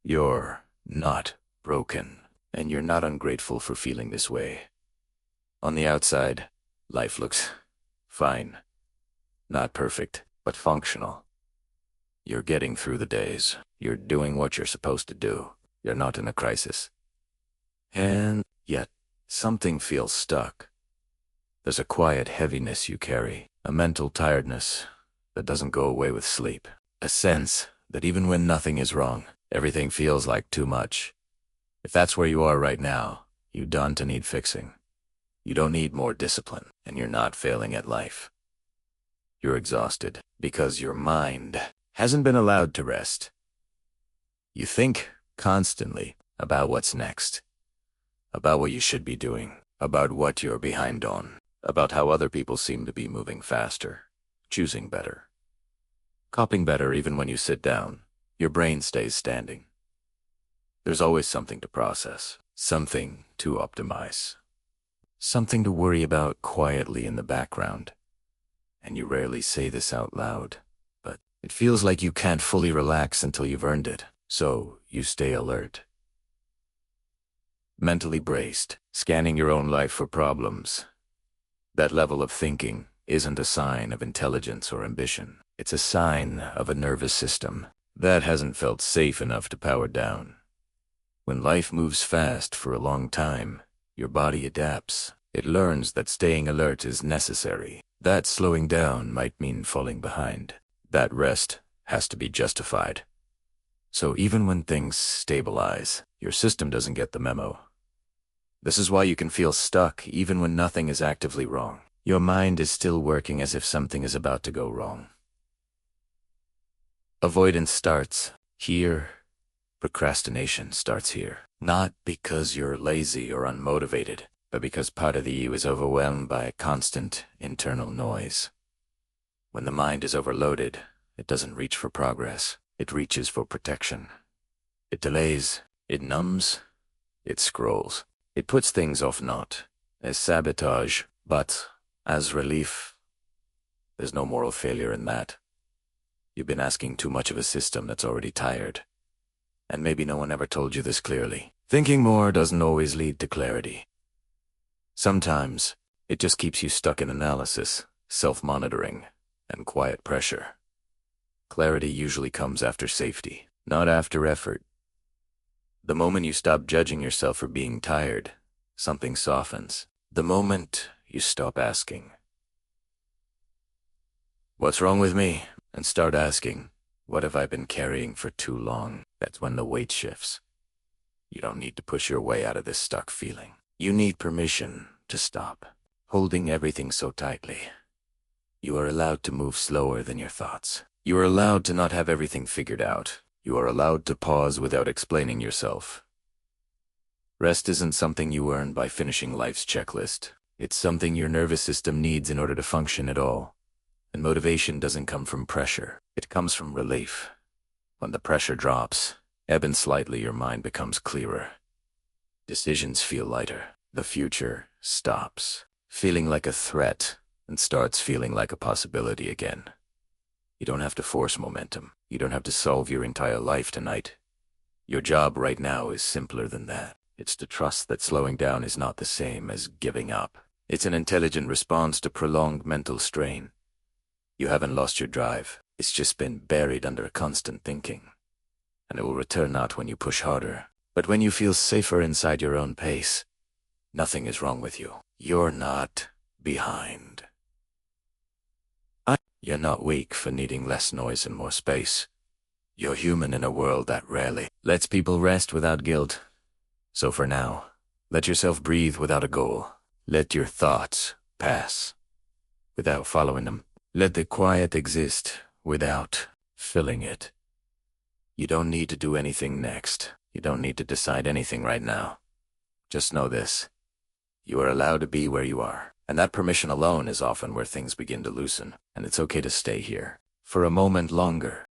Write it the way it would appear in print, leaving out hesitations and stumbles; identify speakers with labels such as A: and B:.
A: You're not broken, and you're not ungrateful for feeling this way. On the outside, life looks fine. Not perfect, but functional. You're getting through the days. You're doing what you're supposed to do. You're not in a crisis. And yet, something feels stuck. There's a quiet heaviness you carry, a mental tiredness that doesn't go away with sleep, a sense that even when nothing is wrong, everything feels like too much. If that's where you are right now, you don't need fixing. You don't need more discipline, and you're not failing at life. You're exhausted because your mind hasn't been allowed to rest. You think constantly about what's next, about what you should be doing, about what you're behind on, about how other people seem to be moving faster, choosing better, coping better even when you sit down. Your brain stays standing. There's always something to process, something to optimize, something to worry about quietly in the background. And you rarely say this out loud, but it feels like you can't fully relax until you've earned it, so you stay alert. Mentally braced, scanning your own life for problems. That level of thinking isn't a sign of intelligence or ambition. It's a sign of a nervous system that hasn't felt safe enough to power down. When life moves fast for a long time, your body adapts. It learns that staying alert is necessary, that slowing down might mean falling behind, that rest has to be justified. So even when things stabilize, your system doesn't get the memo. This is why you can feel stuck even when nothing is actively wrong. Your mind is still working as if something is about to go wrong. Avoidance starts here. Procrastination starts here. Not because you're lazy or unmotivated, but because part of the you is overwhelmed by a constant internal noise. When the mind is overloaded, it doesn't reach for progress. It reaches for protection. It delays, it numbs, it scrolls. It puts things off not as sabotage, but as relief. There's no moral failure in that. You've been asking too much of a system that's already tired. And maybe no one ever told you this clearly. Thinking more doesn't always lead to clarity. Sometimes, it just keeps you stuck in analysis, self-monitoring, and quiet pressure. Clarity usually comes after safety, not after effort. The moment you stop judging yourself for being tired, something softens. The moment you stop asking, "What's wrong with me?" and start asking, "What have I been carrying for too long?" That's when the weight shifts. You don't need to push your way out of this stuck feeling. You need permission to stop holding everything so tightly. You are allowed to move slower than your thoughts. You are allowed to not have everything figured out. You are allowed to pause without explaining yourself. Rest isn't something you earn by finishing life's checklist. It's something your nervous system needs in order to function at all. And motivation doesn't come from pressure. It comes from relief. When the pressure drops, even slightly, your mind becomes clearer. Decisions feel lighter. The future stops feeling like a threat and starts feeling like a possibility again. You don't have to force momentum. You don't have to solve your entire life tonight. Your job right now is simpler than that. It's to trust that slowing down is not the same as giving up. It's an intelligent response to prolonged mental strain. You haven't lost your drive. It's just been buried under constant thinking. And it will return not when you push harder, but when you feel safer inside your own pace. Nothing is wrong with you. You're not behind. You're not weak for needing less noise and more space. You're human in a world that rarely lets people rest without guilt. So for now, let yourself breathe without a goal. Let your thoughts pass without following them. Let the quiet exist without filling it. You don't need to do anything next. You don't need to decide anything right now. Just know this. You are allowed to be where you are. And that permission alone is often where things begin to loosen. And it's okay to stay here for a moment longer.